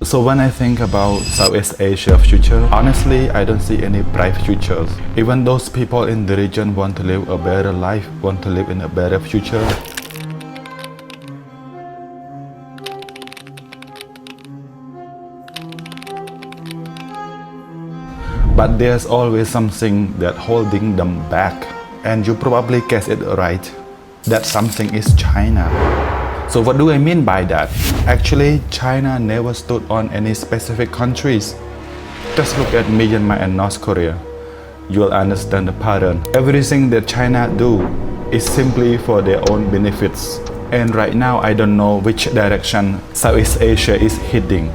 So when I think about Southeast Asia future, honestly, I don't see any bright futures. Even those people in the region want to live a better life, want to live in a better future. But there's always something that holding them back. And you probably guessed it right. That something is China. So what do I mean by that? Actually, China never stood on any specific countries. Just look at Myanmar and North Korea. You'll understand the pattern. Everything that China do is simply for their own benefits. And right now, I don't know which direction Southeast Asia is heading.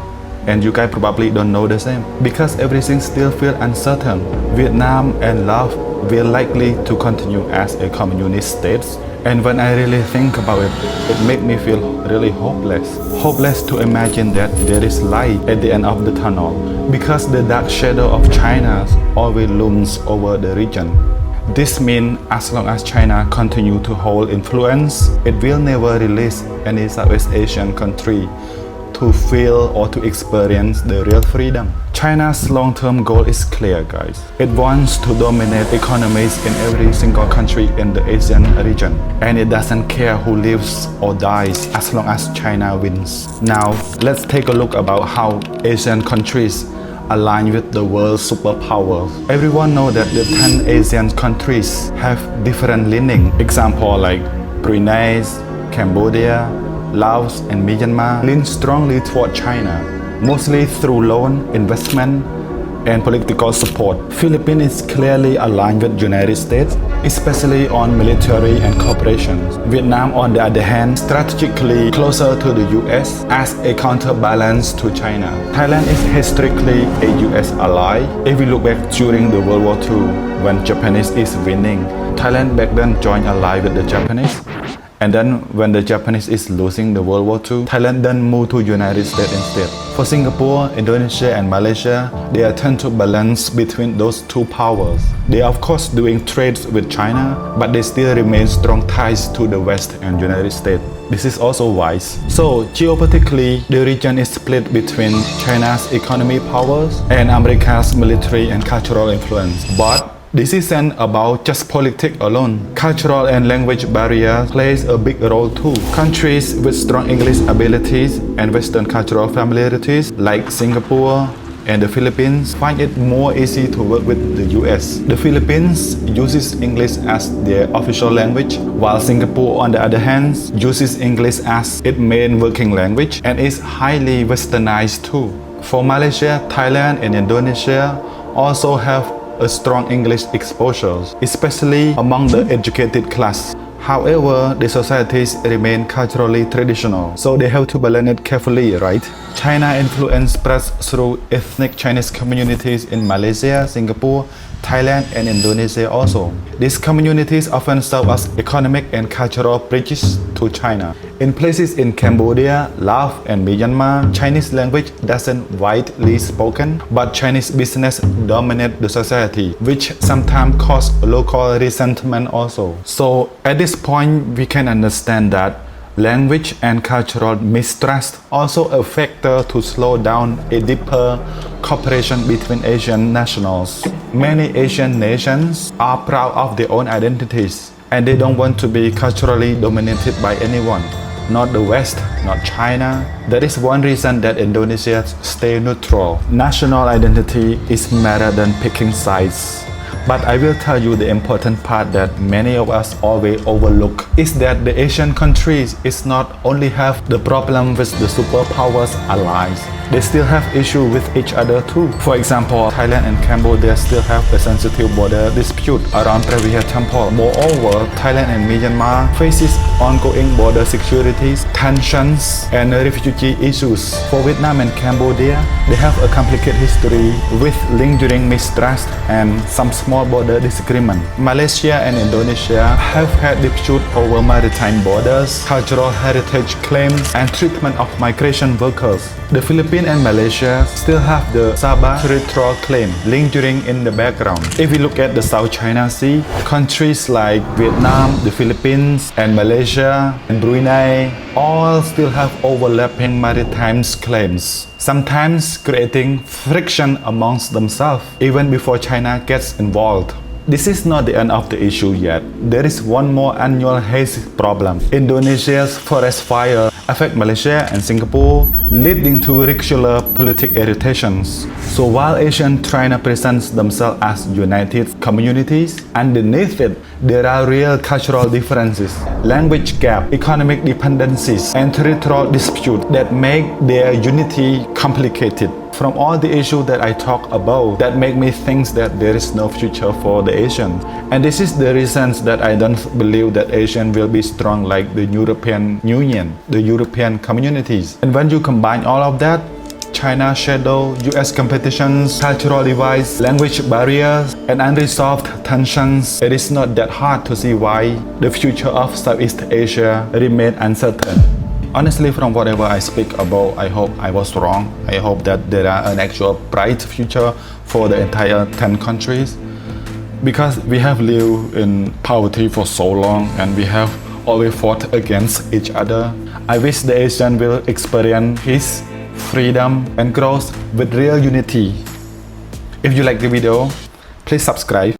And you guys probably don't know the same. Because everything still feels uncertain. Vietnam and Laos will likely to continue as a communist states. And when I really think about it, it makes me feel really hopeless. Hopeless to imagine that there is light at the end of the tunnel. Because the dark shadow of China always looms over the region. This means as long as China continue to hold influence, it will never release any Southeast Asian country to feel or to experience the real freedom. China's long-term goal is clear, guys. It wants to dominate economies in every single country in the ASEAN region. And it doesn't care who lives or dies as long as China wins. Now, let's take a look about how Asian countries align with the world's superpowers. Everyone knows that the 10 Asian countries have different leaning. Example like Brunei, Cambodia, Laos and Myanmar lean strongly toward China, mostly through loan, investment, and political support. Philippines is clearly aligned with United States, especially on military and cooperation. Vietnam, on the other hand, strategically closer to the US as a counterbalance to China. Thailand is historically a US ally. If we look back during the World War II, when Japanese is winning, Thailand back then joined ally with the Japanese. And then when the Japanese is losing the World War II, Thailand then moved to United States instead. For Singapore, Indonesia and Malaysia, they are trying to balance between those two powers. They are of course doing trades with China, but they still remain strong ties to the West and United States. This is also wise. So geopolitically, the region is split between China's economic powers and America's military and cultural influence. But this isn't about just politics alone. Cultural and language barriers plays a big role too. Countries with strong English abilities and Western cultural familiarities like Singapore and the Philippines find it more easy to work with the US. The Philippines uses English as their official language, while Singapore on the other hand uses English as its main working language and is highly westernized too. For Malaysia, Thailand and Indonesia also have a strong English exposure, especially among the educated class. However, the societies remain culturally traditional, so they have to balance it carefully, right? China influence spreads through ethnic Chinese communities in Malaysia, Singapore, Thailand and Indonesia also. These communities often serve as economic and cultural bridges to China. In places in Cambodia, Laos and Myanmar, Chinese language doesn't widely spoken, but Chinese business dominate the society, which sometimes cause local resentment also. So at this point, we can understand that language and cultural mistrust also a factor to slow down a deeper cooperation between Asian nationals. Many Asian nations are proud of their own identities and they don't want to be culturally dominated by anyone. Not the West, not China. That is one reason that Indonesia stay neutral. National identity is better than picking sides. But I will tell you the important part that many of us always overlook is that the Asian countries is not only have the problem with the superpowers allies, they still have issue with each other too. For example, Thailand and Cambodia still have a sensitive border dispute around Previha Temple. Moreover, Thailand and Myanmar faces ongoing border security tensions and refugee issues. For Vietnam and Cambodia, they have a complicated history with lingering mistrust and some small border disagreement. Malaysia and Indonesia have had disputes over maritime borders, cultural heritage claims, and treatment of migration workers. The Philippines Philippines and Malaysia still have the Sabah territorial claim lingering in the background. If we look at the South China Sea, countries like Vietnam, the Philippines, and Malaysia, and Brunei all still have overlapping maritime claims, sometimes creating friction amongst themselves even before China gets involved. This is not the end of the issue yet. There is one more annual haze problem. Indonesia's forest fire affect Malaysia and Singapore, leading to regular political irritations. So while ASEAN China presents themselves as united communities, underneath it, there are real cultural differences, language gap, economic dependencies, and territorial disputes that make their unity complicated. From all the issues that I talk about, that make me think that there is no future for the ASEAN. And this is the reasons that I don't believe that ASEAN will be strong like the European Union, the European communities. And when you combine all of that, China shadow, US competitions, cultural divides, language barriers, and unresolved tensions, it is not that hard to see why the future of Southeast Asia remains uncertain. Honestly, from whatever I speak about, I hope I was wrong. I hope that there are an actual bright future for the entire 10 countries. Because we have lived in poverty for so long and we have always fought against each other. I wish the ASEAN will experience peace, freedom, and growth with real unity. If you like the video, please subscribe.